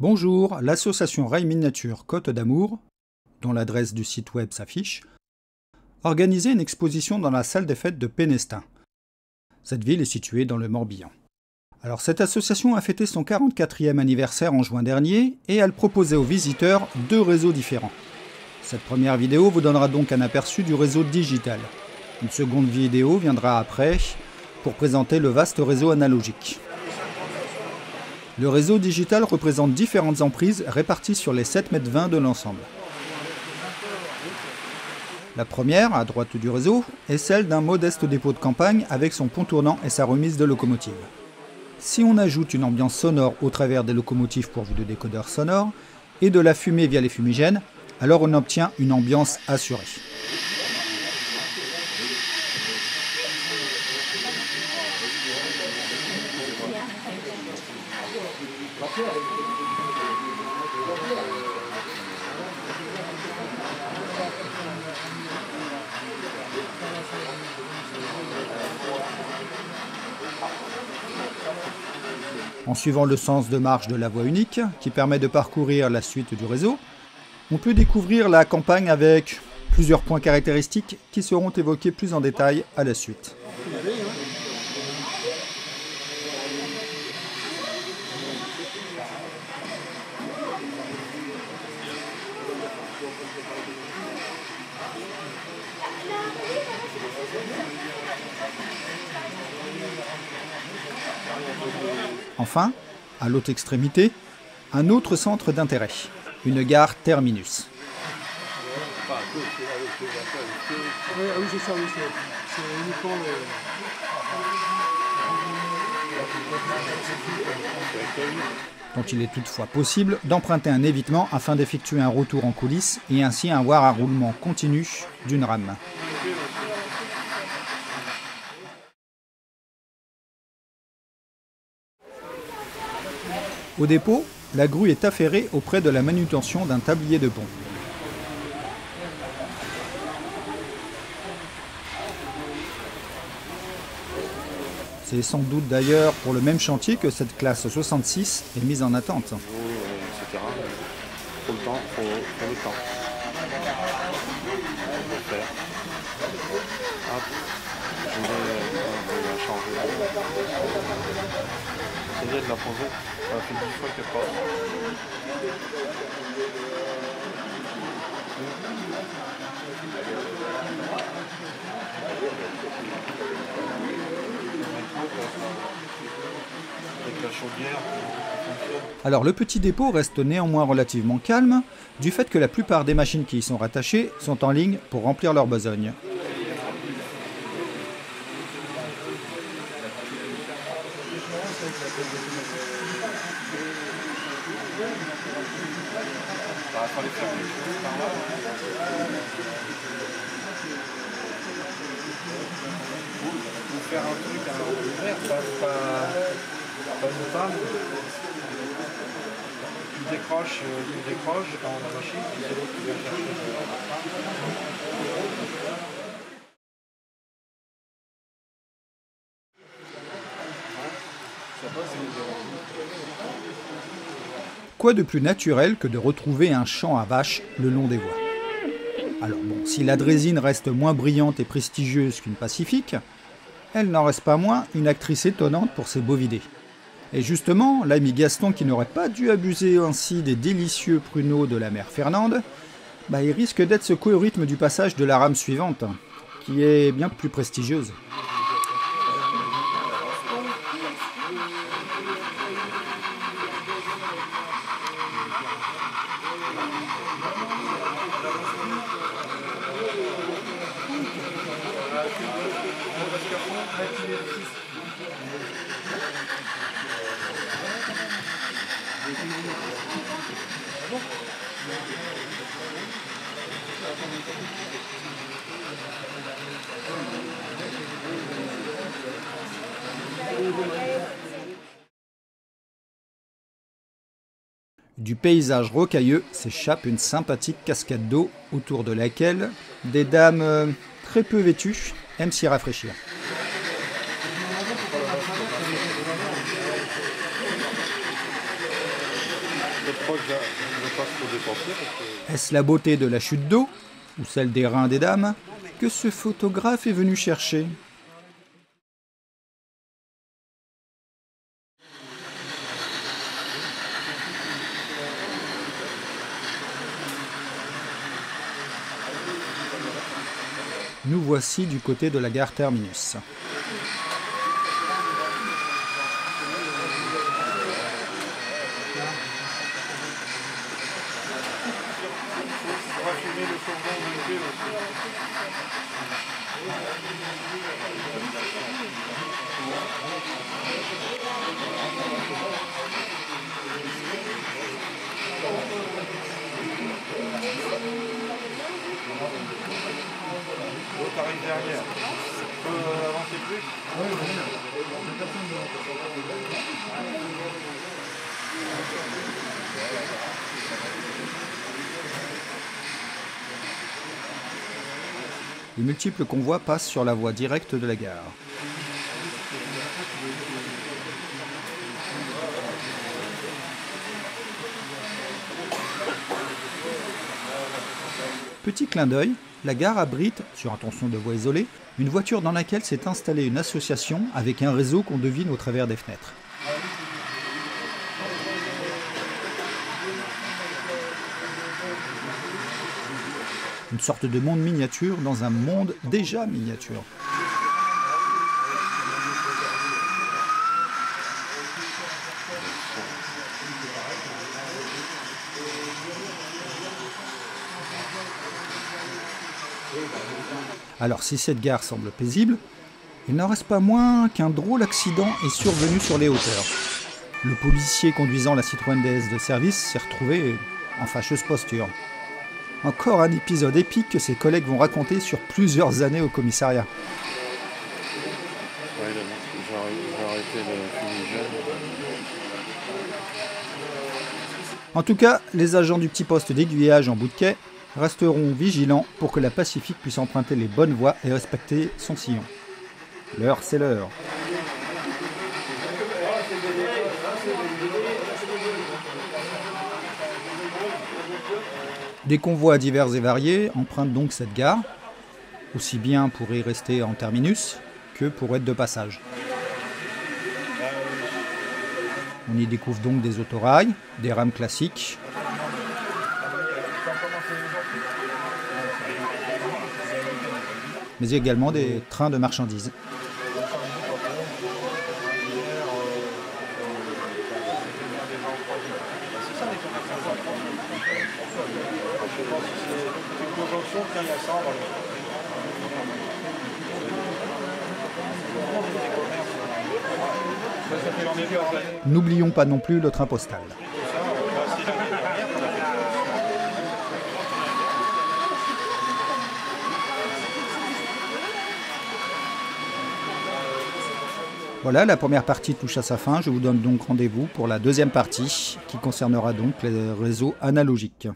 Bonjour, l'association Rail Miniature Côte d'Amour, dont l'adresse du site web s'affiche, organisait une exposition dans la salle des fêtes de Pénestin. Cette ville est située dans le Morbihan. Alors cette association a fêté son 44e anniversaire en juin dernier et elle proposait aux visiteurs 2 réseaux différents. Cette première vidéo vous donnera donc un aperçu du réseau digital. Une seconde vidéo viendra après pour présenter le vaste réseau analogique. Le réseau digital représente différentes emprises réparties sur les 7,20 m de l'ensemble. La première, à droite du réseau, est celle d'un modeste dépôt de campagne avec son pont tournant et sa remise de locomotive. Si on ajoute une ambiance sonore au travers des locomotives pourvues de décodeurs sonores et de la fumée via les fumigènes, alors on obtient une ambiance assurée. En suivant le sens de marche de la voie unique, qui permet de parcourir la suite du réseau, on peut découvrir la campagne avec plusieurs points caractéristiques qui seront évoqués plus en détail à la suite. Enfin, à l'autre extrémité, un autre centre d'intérêt, une gare terminus. Dont il est toutefois possible d'emprunter un évitement afin d'effectuer un retour en coulisses et ainsi avoir un roulement continu d'une rame. Au dépôt, la grue est affairée auprès de la manutention d'un tablier de pont. C'est sans doute d'ailleurs pour le même chantier que cette classe 66 est mise en attente. Etc. Faut le temps, faut le temps. On va faire. Hop. Je vais changer. C'est bien de la poser. Ça fait 10 fois qu'elle passe. Avec la chaudière. Alors le petit dépôt reste néanmoins relativement calme, du fait que la plupart des machines qui y sont rattachées sont en ligne pour remplir leur besogne. Faire un truc ouvert, pas une femme. Tu décroches dans la machine, puis c'est l'autre qui va chercher. Quoi de plus naturel que de retrouver un champ à vaches le long des voies? Alors bon, si la Draisine reste moins brillante et prestigieuse qu'une Pacifique, elle n'en reste pas moins une actrice étonnante pour ses bovidés. Et justement, l'ami Gaston, qui n'aurait pas dû abuser ainsi des délicieux pruneaux de la mère Fernande, il risque d'être secoué au rythme du passage de la rame suivante, qui est bien plus prestigieuse. Du paysage rocailleux s'échappe une sympathique cascade d'eau autour de laquelle des dames très peu vêtues aiment s'y rafraîchir. ne veux pas trop dépenser parce que... Est-ce la beauté de la chute d'eau, ou celle des reins des dames, que ce photographe est venu chercher? Nous voici du côté de la gare terminus. On va filmer le fourgon de l'île aussi. L'autre arrive derrière. On peut avancer plus? Oui, Les multiples convois passent sur la voie directe de la gare. Petit clin d'œil, la gare abrite, sur un tronçon de voie isolée, une voiture dans laquelle s'est installée une association avec un réseau qu'on devine au travers des fenêtres. Une sorte de monde miniature dans un monde déjà miniature. Alors si cette gare semble paisible, il n'en reste pas moins qu'un drôle accident est survenu sur les hauteurs. Le policier conduisant la Citroën DS de service s'est retrouvé en fâcheuse posture. Encore un épisode épique que ses collègues vont raconter sur plusieurs années au commissariat. Ouais, j'ai arrêté le fumigène. En tout cas, les agents du petit poste d'aiguillage en bout de quai resteront vigilants pour que la Pacifique puisse emprunter les bonnes voies et respecter son sillon. L'heure, c'est l'heure. Des convois divers et variés empruntent donc cette gare, aussi bien pour y rester en terminus que pour être de passage. On y découvre donc des autorails, des rames classiques, mais également des trains de marchandises. N'oublions pas non plus le train postal. Voilà, la première partie touche à sa fin. Je vous donne donc rendez-vous pour la deuxième partie qui concernera donc les réseaux analogiques.